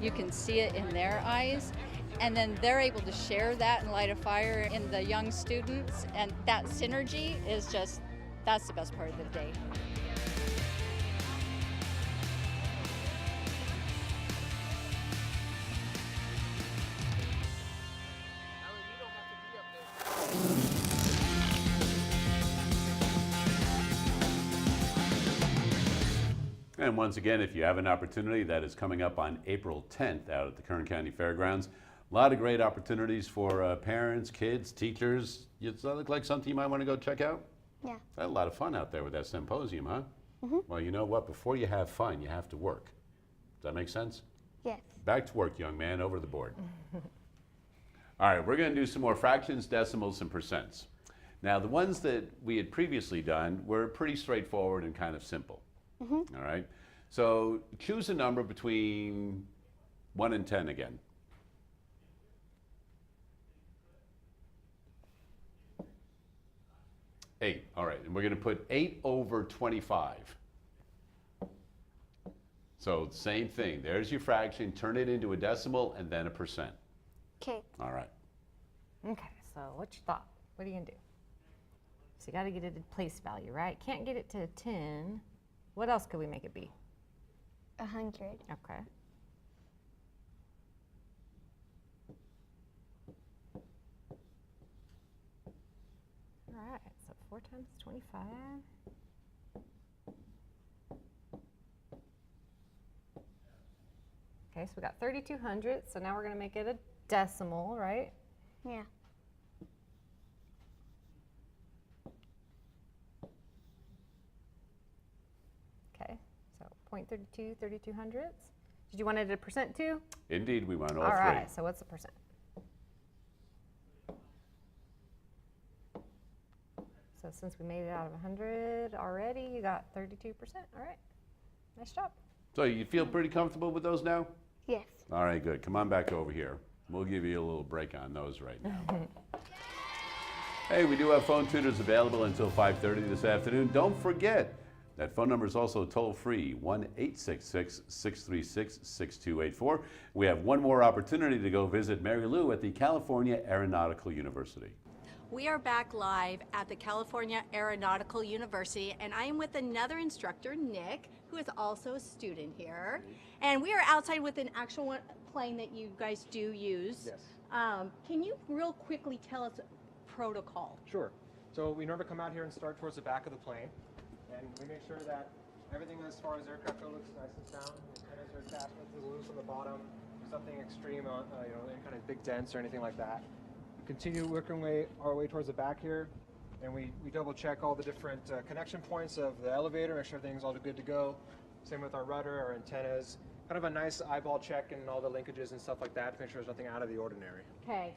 You can see it in their eyes, and then they're able to share that and light a fire in the young students, and that synergy is just, that's the best part of the day. And once again, if you have an opportunity, that is coming up on April 10th out at the Kern County Fairgrounds. A lot of great opportunities for parents, kids, teachers. Does that look like something you might want to go check out? Yeah. Had a lot of fun out there with that symposium, huh? Mm-hmm. Well, you know what? Before you have fun, you have to work. Does that make sense? Yes. Back to work, young man, over to the board. All right, we're going to do some more fractions, decimals, and percents. Now, the ones that we had previously done were pretty straightforward and kind of simple. Mm-hmm. All right, so choose a number between 1 and 10 again. 8, all right, and we're going to put 8 over 25. So same thing, there's your fraction, turn it into a decimal and then a percent. Okay. All right. Okay, so what's your thought? What are you gonna do? So you gotta get it a place value, right? Can't get it to 10. What else could we make it be? 100. Okay. All right, so 4 times 25. Okay, so we got 3,200. So now we're gonna make it a decimal, right? Yeah. Okay, so 0.32, 3,200. Did you want it a percent too? Indeed, we want all All three. right, so what's the percent? So since we made it out of 100 already, you got 32%. All right, nice job. So you feel pretty comfortable with those now? Yes. All right, good. Come on back over here. We'll give you a little break on those right now. Hey, we do have phone tutors available until 5:30 this afternoon. Don't forget, That phone number is also toll-free, 1-866-636-6284. We have one more opportunity to go visit Marylou at the California Aeronautical University. We are back live at the California Aeronautical University, and I am with another instructor, Nick, who is also a student here. And we are outside with an actual plane that you guys do use. Yes. Can you real quickly tell us protocol? Sure. So we normally come out here and start towards the back of the plane, and we make sure that everything as far as aircraft go looks nice and sound. Antennas are attached, nothing's loose on the bottom. There's nothing extreme, any kind of big dents or anything like that. We continue working our way towards the back here, and we double check all the different connection points of the elevator, make sure everything's all good to go. Same with our rudder, our antennas. Kind of a nice eyeball check and all the linkages and stuff like that to make sure there's nothing out of the ordinary. Okay.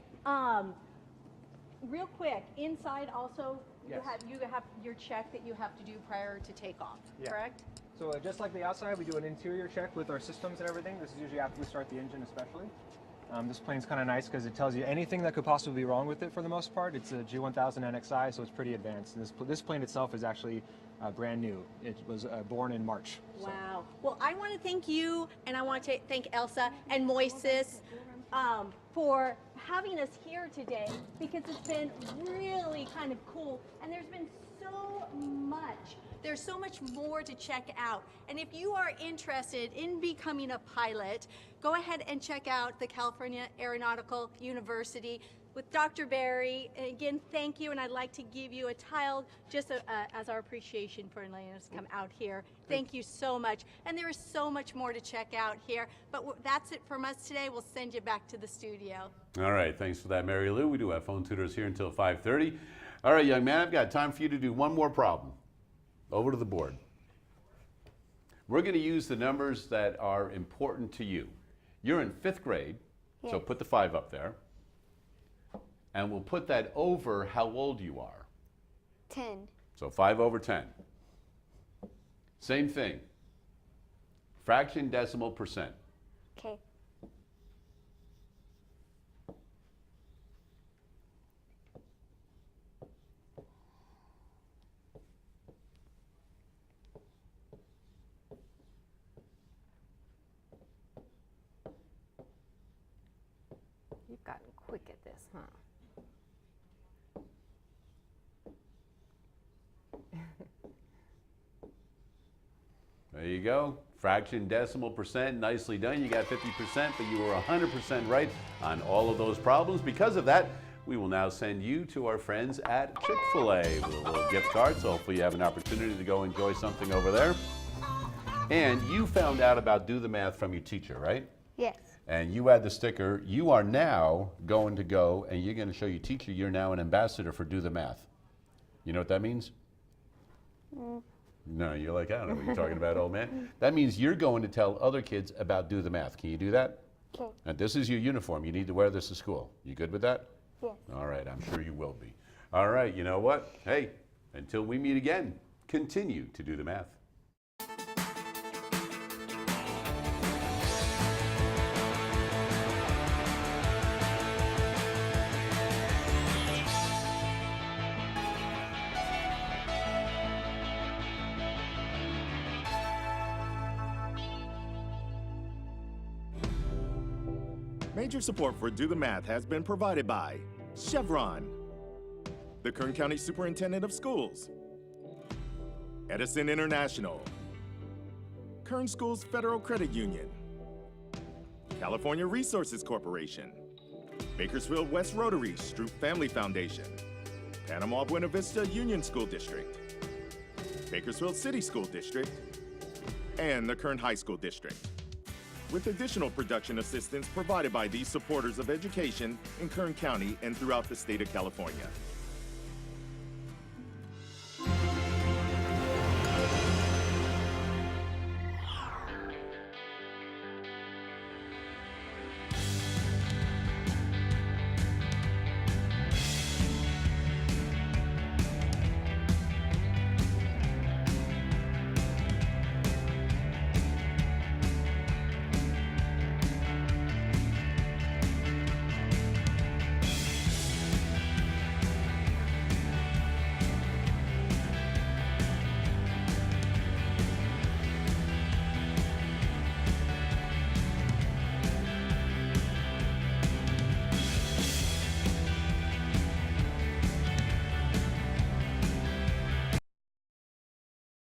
Real quick, inside also, Yes. you have your check that you have to do prior to takeoff, Yeah. correct? So just like the outside, we do an interior check with our systems and everything. This is usually after we start the engine especially. This plane's kind of nice because it tells you anything that could possibly be wrong with it for the most part. It's a G1000 NXI, so it's pretty advanced. And this plane itself is actually brand new. It was born in March. So. Wow. Well, I want to thank you, and I want to thank Elsa and Moises for having us here today, because it's been really kind of cool, and there's been so much. There's so much more to check out. And if you are interested in becoming a pilot, go ahead and check out the California Aeronautical University with Dr. Barry. And again, thank you, and I'd like to give you a tile just as our appreciation for letting us come out here. Thank you so much. And there is so much more to check out here, but that's it from us today. We'll send you back to the studio. All right, thanks for that, Marylou. We do have phone tutors here until 5:30. All right, young man, I've got time for you to do one more problem. Over to the board. We're going to use the numbers that are important to you. You're in 5th grade, so Yes. put the 5 up there. And we'll put that over how old you are. 10. So 5 over 10. Same thing. Fraction, decimal, percent. Okay. You've gotten quick at this, huh? There you go. Fraction, decimal, percent. Nicely done. You got 50%, but you were 100% right on all of those problems. Because of that, we will now send you to our friends at Chick-fil-A with a little gift card. So hopefully you have an opportunity to go enjoy something over there. And you found out about Do the Math from your teacher, right? Yes. And you had the sticker. You are now going to go and you're going to show your teacher you're now an ambassador for Do the Math. You know what that means? No, you're like, I don't know what you're talking about, old man. That means you're going to tell other kids about Do the Math. Can you do that? Okay. And this is your uniform. You need to wear this to school. You good with that? Yes. All right, I'm sure you will be. All right, you know what? Hey, until we meet again, continue to do the math. Major support for Do the Math has been provided by Chevron, the Kern County Superintendent of Schools, Edison International, Kern Schools Federal Credit Union, California Resources Corporation, Bakersfield West Rotary Stroop Family Foundation, Panama Buena Vista Union School District, Bakersfield City School District, and the Kern High School District, with additional production assistance provided by these supporters of education in Kern County and throughout the state of California.